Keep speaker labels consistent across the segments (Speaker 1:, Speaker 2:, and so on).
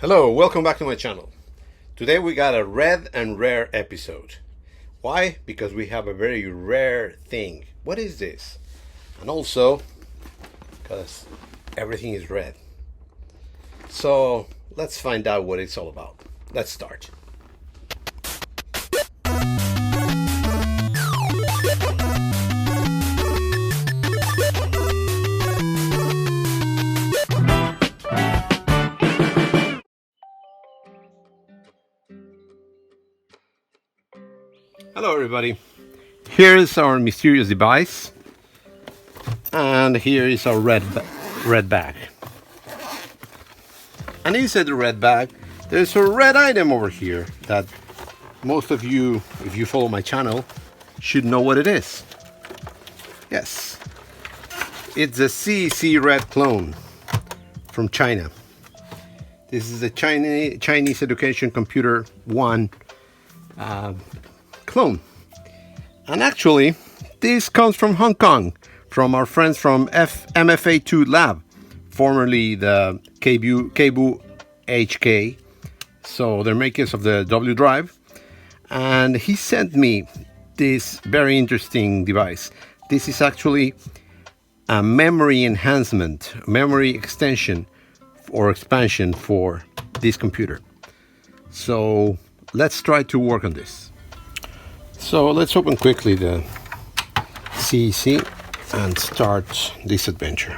Speaker 1: Hello, welcome back to my channel. Today we got a red and rare episode. Why? Because we have a very rare thing. What is this? And also, because everything is red. So let's find out what it's all about. Let's start. Hello everybody, here is our mysterious device, and here is our red bag. And inside the red bag there's a red item over here that most of you, if you follow my channel, should know what it is. Yes, it's a CEC red clone from China. This is a Chinese Education Computer 1 clone, and actually this comes from Hong Kong, from our friends from MFA2 Lab, formerly the Keibu HK. So they're makers of the W drive, and he sent me this very interesting device. This is actually a memory enhancement, memory extension or expansion for this computer. So let's try to work on this. So let's open quickly the CEC and start this adventure.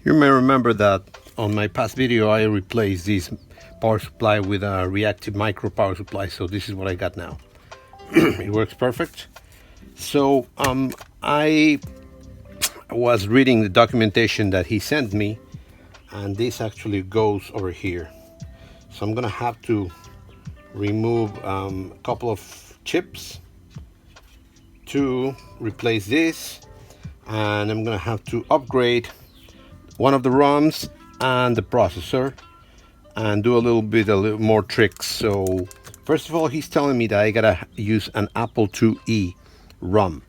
Speaker 1: You may remember that on my past video I replaced this power supply with a reactive micro power supply, so this is what I got now. It works perfect. So I was reading the documentation that he sent me, and this actually goes over here. So I'm gonna have to remove a couple of chips to replace this, and I'm gonna have to upgrade one of the ROMs and the processor and do a little more tricks. So first of all, he's telling me that I gotta use an Apple IIe ROM.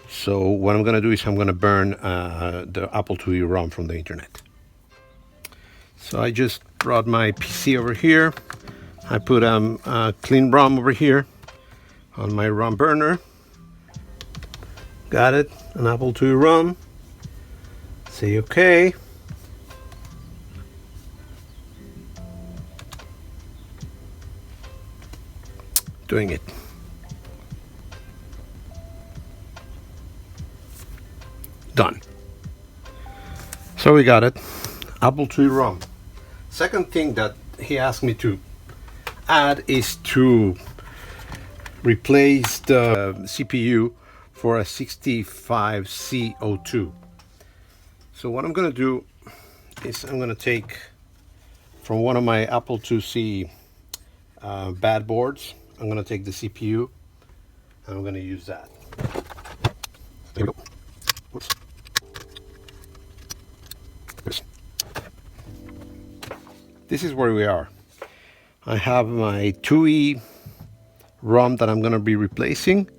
Speaker 1: So what I'm gonna do is I'm gonna burn the Apple IIe ROM from the internet. So I just brought my PC over here. I put a clean ROM over here on my ROM burner. Got it, an Apple IIe ROM. Say okay. Doing it. Done. So we got it. Apple IIe ROM. Second thing that he asked me to add is to replace the CPU for a 65C02. So what I'm going to do is I'm going to take from one of my Apple IIc bad boards. I'm going to take the CPU and I'm going to use that. There we go. Whoops. This is where we are. I have my IIe ROM that I'm going to be replacing.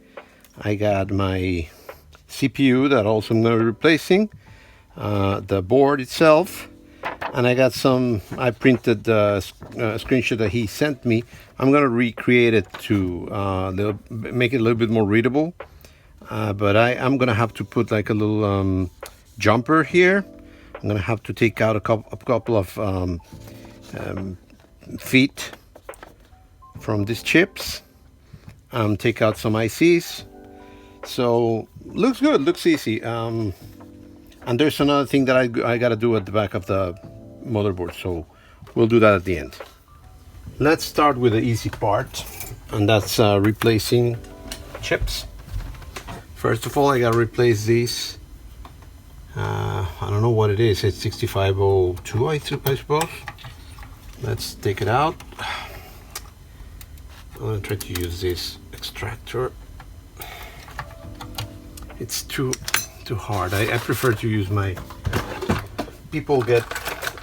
Speaker 1: I got my CPU that also I'm going to be replacing, the board itself, and I got I printed the screenshot that he sent me. I'm going to recreate it to make it a little bit more readable, but I'm going to have to put like a little jumper here. I'm going to have to take out a couple of feet from these chips, take out some ICs. So looks good, looks easy. And there's another thing that I got to do at the back of the motherboard, so we'll do that at the end. Let's start with the easy part, and that's replacing chips. First of all, I gotta replace these. I don't know what it is. It's 6502, I suppose. Let's take it out. I'm gonna try to use this extractor. It's too hard. I prefer to use my, people get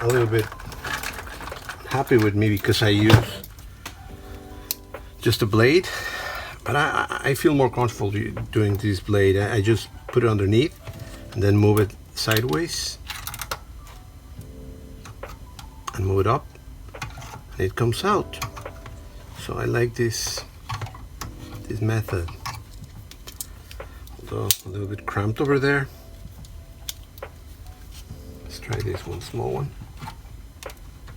Speaker 1: a little bit happy with me because I use just a blade, but I feel more comfortable doing this blade. I just put it underneath and then move it sideways and move it up and it comes out. So I like this method. Although a little bit cramped over there. Let's try this one, small one.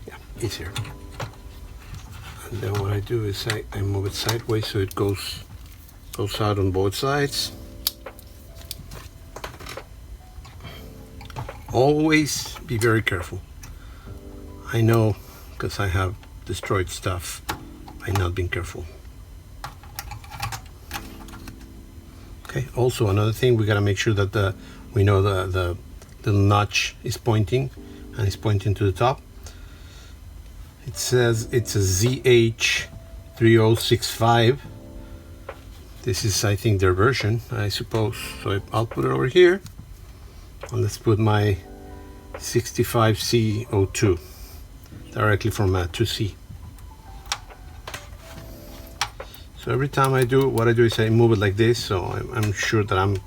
Speaker 1: Yeah, easier. And then what I do is I move it sideways so it goes out on both sides. Always be very careful. I know, because I have destroyed stuff by not being careful. Okay, also another thing, we gotta make sure that we know the little notch is pointing, and it's pointing to the top. It says it's a ZH3065. This is, I think, their version, I suppose. So I'll put it over here, and let's put my 65C02 directly from 2C. So every time I do, what I do is I move it like this, so I'm sure that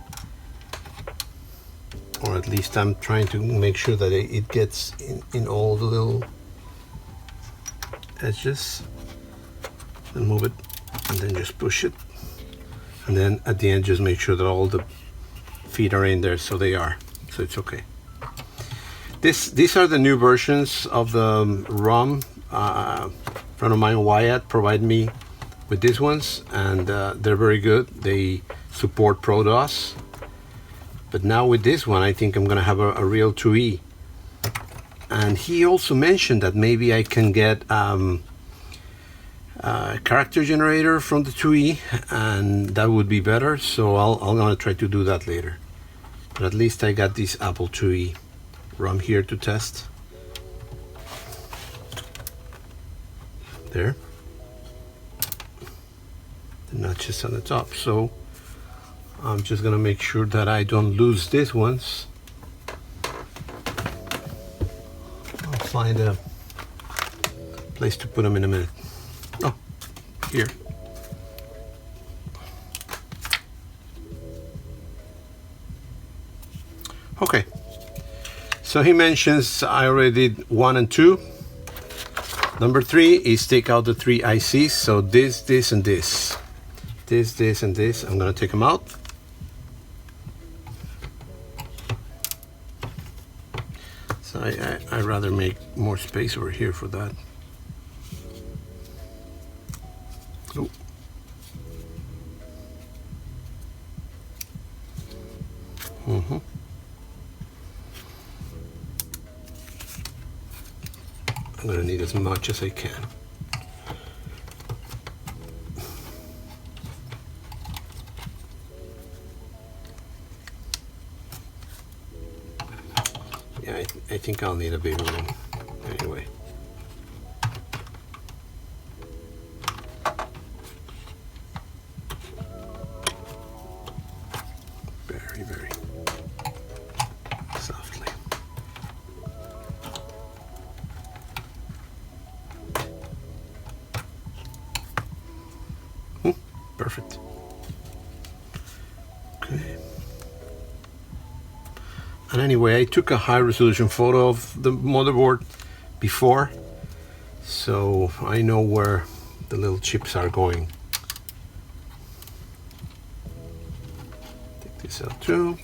Speaker 1: or at least I'm trying to make sure that it gets in all the little edges. Then move it, and then just push it. And then at the end, just make sure that all the feet are in there, so they are. So it's okay. These are the new versions of the ROM. Friend of mine, Wyatt, provided me with these ones, and they're very good. They support ProDOS. But now with this one, I think I'm gonna have a real 2E. And he also mentioned that maybe I can get a character generator from the 2E, and that would be better. So I'm gonna try to do that later. But at least I got this Apple 2E ROM here to test. There. The notches on the top. So I'm just gonna make sure that I don't lose these ones. I'll find a place to put them in a minute. Oh, here. Okay. So he mentions I already did 1 and 2. Number 3 is take out the 3 ICs. So this, and this. This, and this. I'm gonna take them out. So I'd rather make more space over here for that. Oh. Mm-hmm. I'm gonna need as much as I can. Yeah, I think I'll need a bigger one anyway. Very, very softly. Perfect. Okay. And anyway, I took a high resolution photo of the motherboard before, so I know where the little chips are going. Take this out too.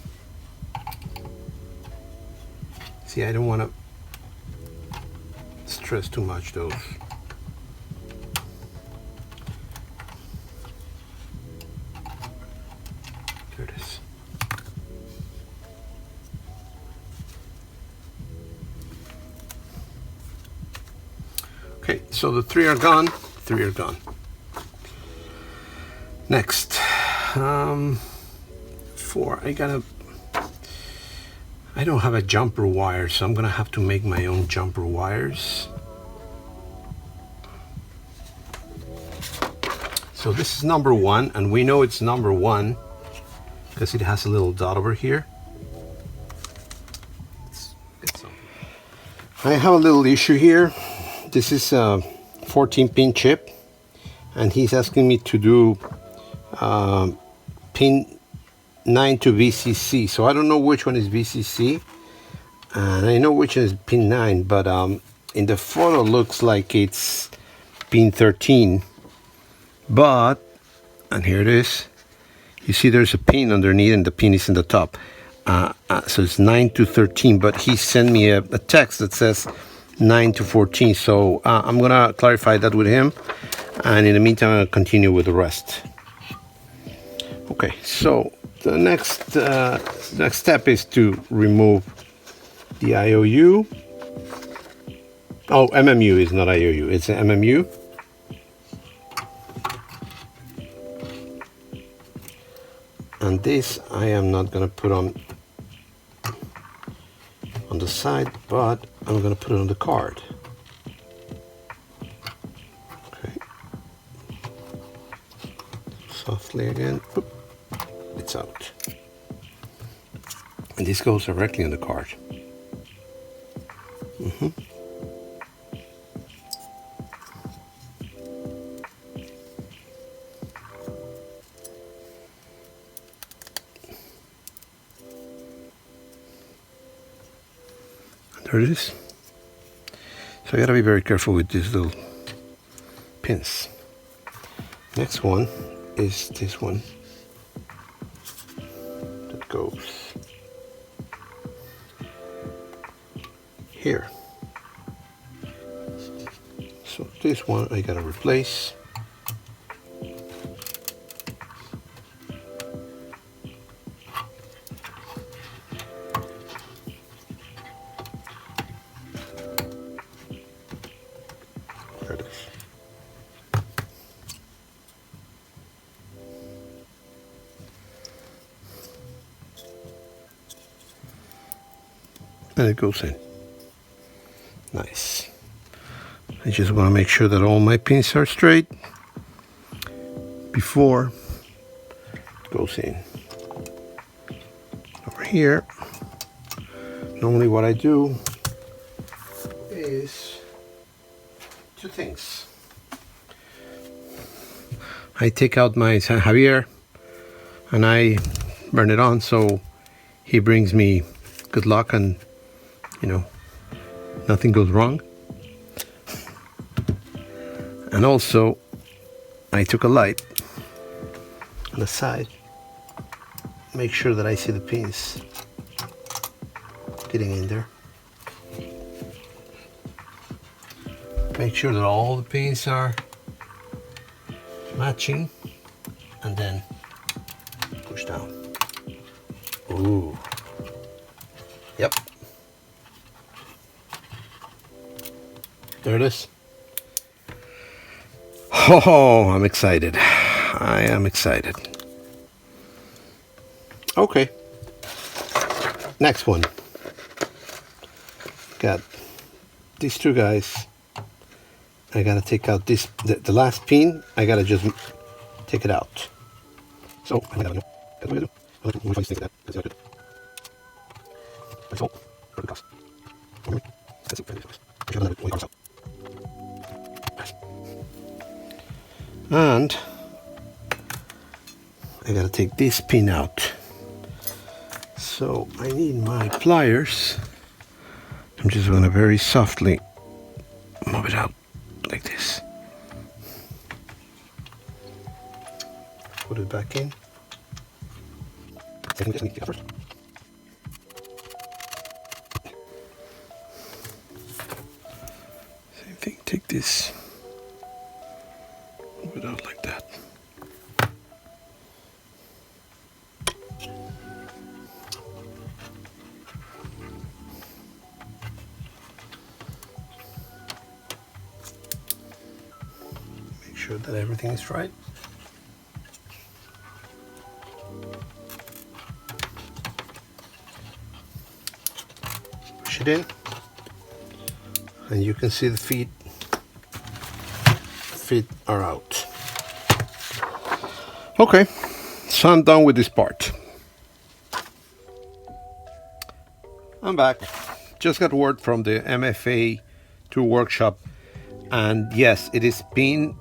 Speaker 1: See, I don't want to stress too much those. There it is. Okay, so the 3 are gone. 3 are gone. Next, 4. I don't have a jumper wire, so I'm gonna have to make my own jumper wires. So this is number 1, and we know it's number 1 because it has a little dot over here. Let's get some. I have a little issue here. This is a 14-pin chip, and he's asking me to do pin 9 to VCC. So I don't know which one is VCC, and I know which is pin 9, but in the photo looks like it's pin 13. But, and here it is, you see there's a pin underneath and the pin is in the top. So it's 9 to 13, but he sent me a text that says 9 to 14. So I'm gonna clarify that with him. And in the meantime, I'll continue with the rest. Okay, so the next step is to remove the IOU. Oh, MMU is not IOU, it's an MMU. And this I am not going to put on the side, but I'm going to put it on the card. Okay. Softly again. Boop. It's out. And this goes directly on the card. There it is. So I gotta be very careful with these little pins. Next one is this one that goes here. So this one I gotta replace. And it goes in. Nice. I just want to make sure that all my pins are straight before it goes in. Over here, normally what I do is 2 things. I take out my San Javier and I burn it on, so he brings me good luck and nothing goes wrong. And also I took a light on the side, make sure that I see the pins getting in there. Make sure that all the pins are matching, and then push down. Ooh. Yep. There it is. Oh, I'm excited. I am excited. Okay. Next one. Got these 2 guys. I gotta take out this, the last pin. I gotta just take it out. So I gotta know. That's what I do. I like to move things like that. That's good. That's all. For the cost. That's it. I should have it when it comes out. And I gotta take this pin out. So I need my pliers. I'm just gonna very softly move it out like this. Put it back in. Second, I need to get first. Same thing, take this, move it out like that. Make sure that everything is right. Push it in, and you can see the feet are out. Okay, so I'm done with this part. I'm back. Just got word from the MFA tour workshop, and yes, it is pin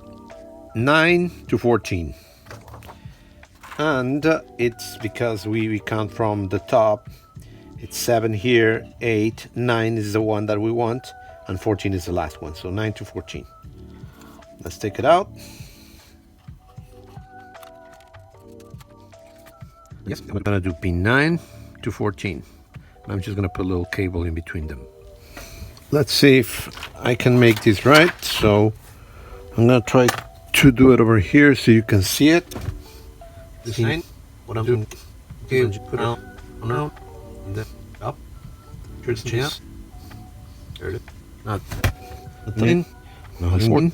Speaker 1: 9 to 14. And it's because we count from the top. It's 7 here, 8, 9 is the one that we want, and 14 is the last one. So 9 to 14. Let's take it out. Yes, I'm gonna do pin 9 to 14. I'm just gonna put a little cable in between them. Let's see if I can make this right. So I'm gonna try to do it over here so you can see it. This line, what I'm doing, okay, put it on, and then up, turn the chin, there it is, not in, no, it's one,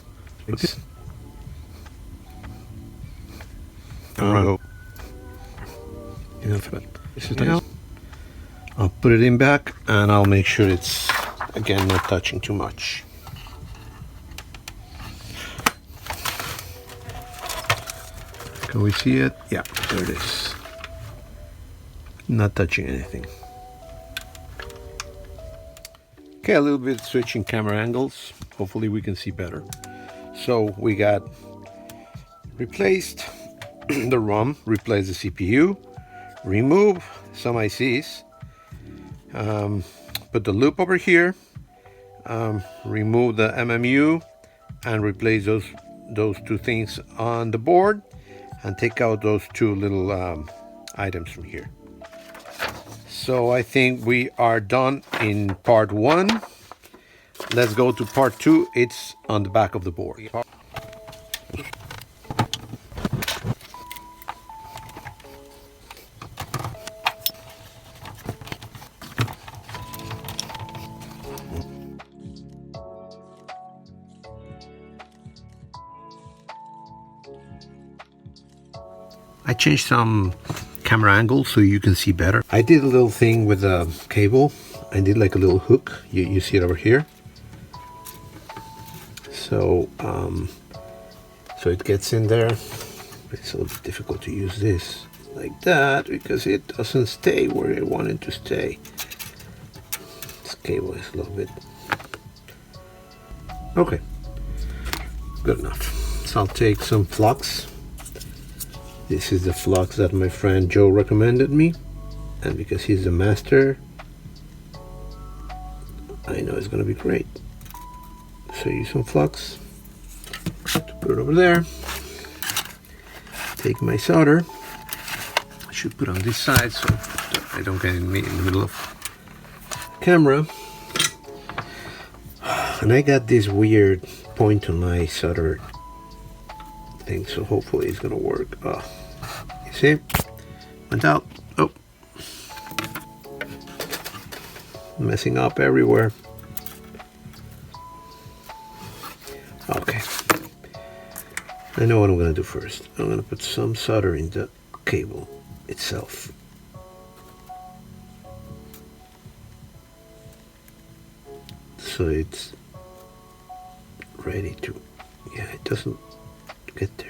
Speaker 1: look it, go, this is now, I'll put it in back, and I'll make sure it's, again, not touching too much. Can we see it? Yeah, there it is. Not touching anything. Okay, a little bit switching camera angles. Hopefully we can see better. So we got replaced the ROM, replaced the CPU, remove some ICs, put the loop over here, remove the MMU, and replace those two things on the board, and take out those two little items from here. So I think we are done in part 1. Let's go to part 2. It's on the back of the board. I changed some camera angles so you can see better. I did a little thing with a cable. I did like a little hook. You see it over here. So so it gets in there. It's a little bit difficult to use this like that because it doesn't stay where I want it to stay. This cable is a little bit okay. Good enough. So I'll take some flux. This is the flux that my friend Joe recommended me, and because he's a master, I know it's gonna be great. So use some flux to put it over there. Take my solder. I should put it on this side so I don't get in the middle of camera. And I got this weird point on my solder thing, so hopefully it's gonna work. Oh, you see, went out. Oh, messing up everywhere. Okay, I know what I'm gonna do first. I'm gonna put some solder in the cable itself. So it's ready to, yeah, it doesn't get there.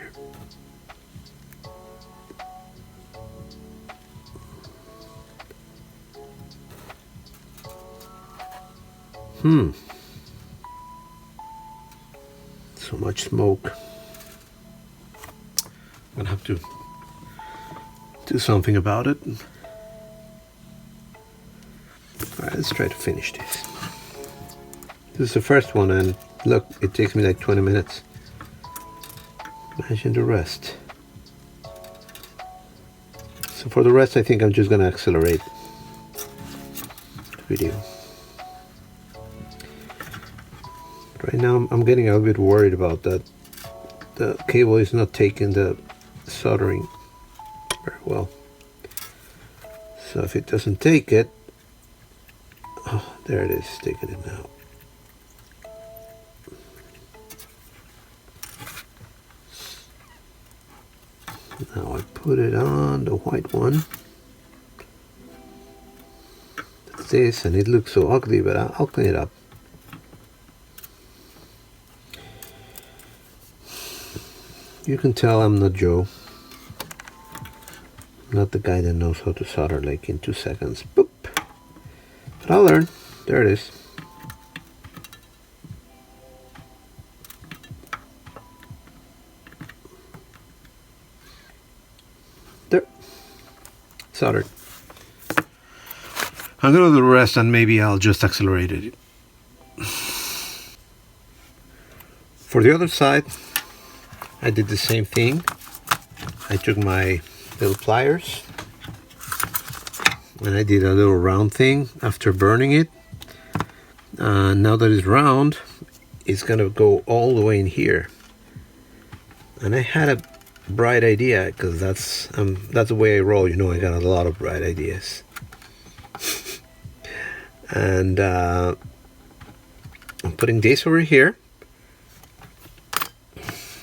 Speaker 1: So much smoke. I'm gonna have to do something about it. Alright, let's try to finish this. This is the first one, and look, it takes me like 20 minutes. Imagine the rest. So for the rest, I think I'm just gonna accelerate the video. Right now, I'm getting a little bit worried about that. The cable is not taking the soldering very well. So if it doesn't take it, oh, there it is, taking it now. Now I put it on the white one. That's this, and it looks so ugly, but I'll clean it up. You can tell I'm not Joe. not the guy that knows how to solder like in 2 seconds. Boop. But I'll learn. There it is. There. Soldered. I'm gonna do the rest and maybe I'll just accelerate it. For the other side, I did the same thing. I took my little pliers and I did a little round thing after burning it. Now that it's round, it's gonna go all the way in here. And I had a bright idea, because that's the way I roll. You know, I got a lot of bright ideas. And I'm putting this over here.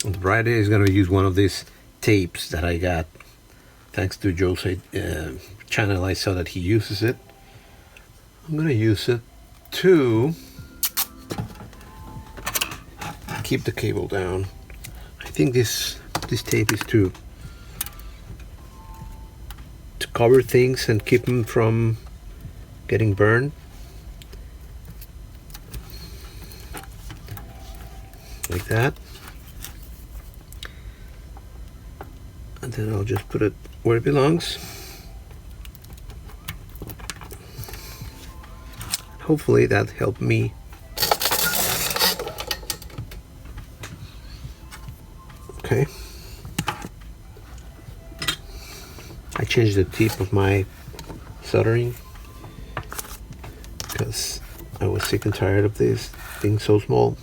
Speaker 1: And the bright idea is gonna use one of these tapes that I got thanks to Joe's channel. I saw that he uses it. I'm gonna use it to keep the cable down. I think this tape is to cover things and keep them from getting burned. Like that. And then I'll just put it where it belongs. Hopefully that helped me. Okay. I changed the tip of my soldering because I was sick and tired of this being so small.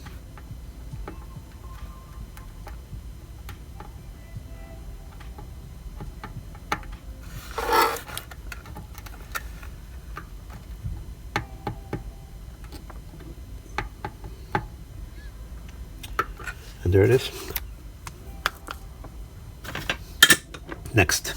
Speaker 1: And there it is. Next.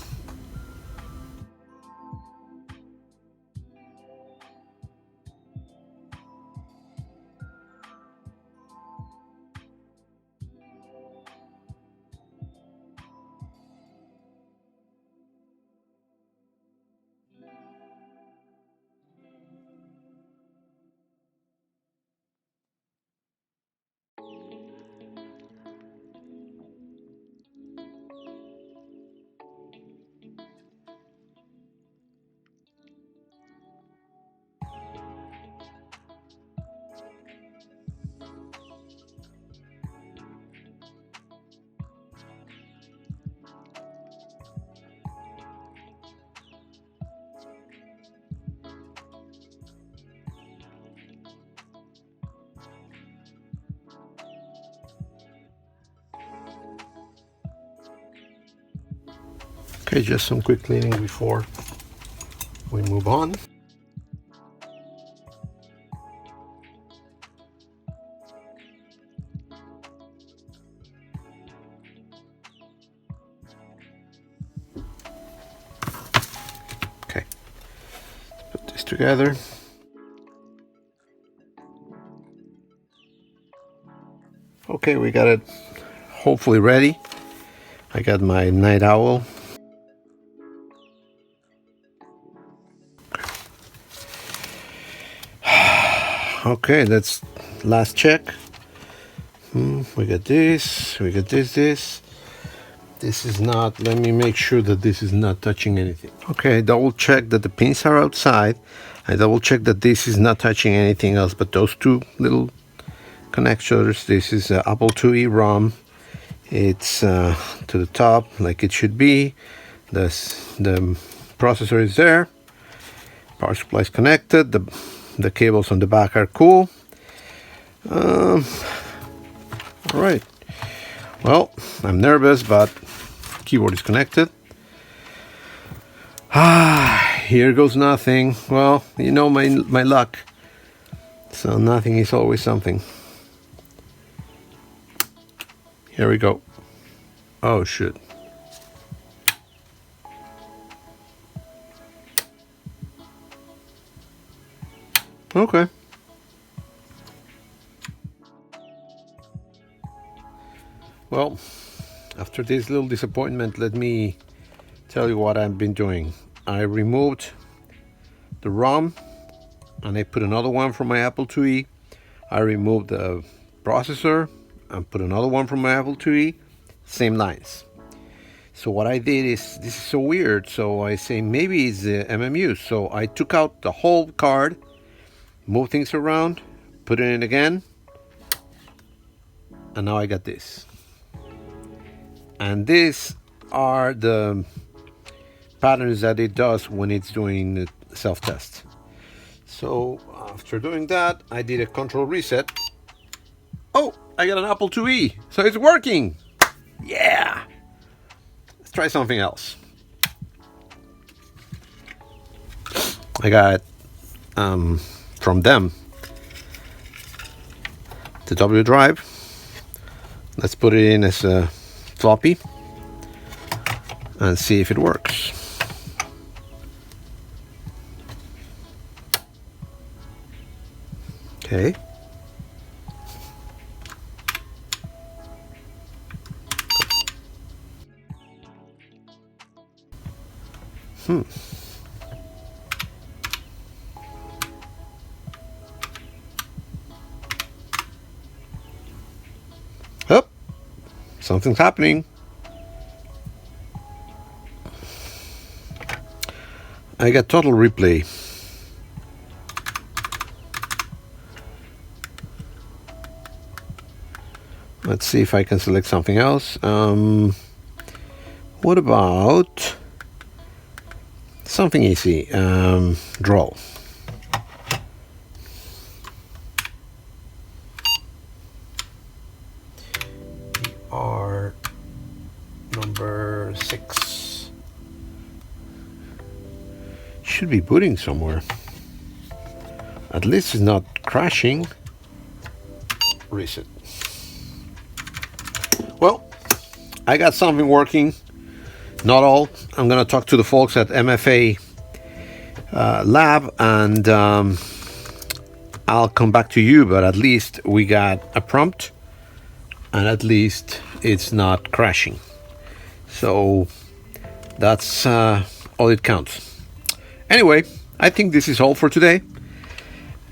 Speaker 1: Okay, just some quick cleaning before we move on. Okay, let's put this together. Okay, we got it hopefully ready. I got my night owl. Okay, that's last check. We got this, we got this. This is not, let me make sure that this is not touching anything. Okay, I double check that the pins are outside. I double check that this is not touching anything else but those two little connectors. This is Apple IIe ROM. It's to the top like it should be. The processor is there. Power supply is connected. The cables on the back are cool. All right. Well, I'm nervous, but keyboard is connected. Here goes nothing. Well, you know my luck. So nothing is always something. Here we go. Oh, shit. Okay. Well, after this little disappointment, let me tell you what I've been doing. I removed the ROM and I put another one from my Apple IIe. I removed the processor and put another one from my Apple IIe. Same lines. So what I did is, this is so weird, so I say maybe it's the MMU. So I took out the whole card, moved things around, put it in again, and now I got this. And these are the patterns that it does when it's doing the self-test. So after doing that, I did a control reset. Oh, I got an Apple IIe, so it's working. Yeah. Let's try something else. I got from them the W drive. Let's put it in as a floppy and see if it works. Okay. Oh, something's happening. I got total replay. Let's see if I can select something else. What about something easy? Draw. Number 6 should be booting somewhere. At least it's not crashing. Reset. Well, I got something working. Not all. I'm gonna talk to the folks at MFA lab, and I'll come back to you, but at least we got a prompt, and at least it's not crashing. So that's all it counts. Anyway, I think this is all for today.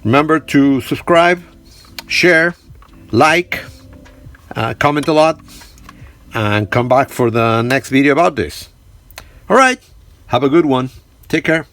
Speaker 1: Remember to subscribe, share, like, comment a lot, and come back for the next video about this. All right, have a good one. Take care.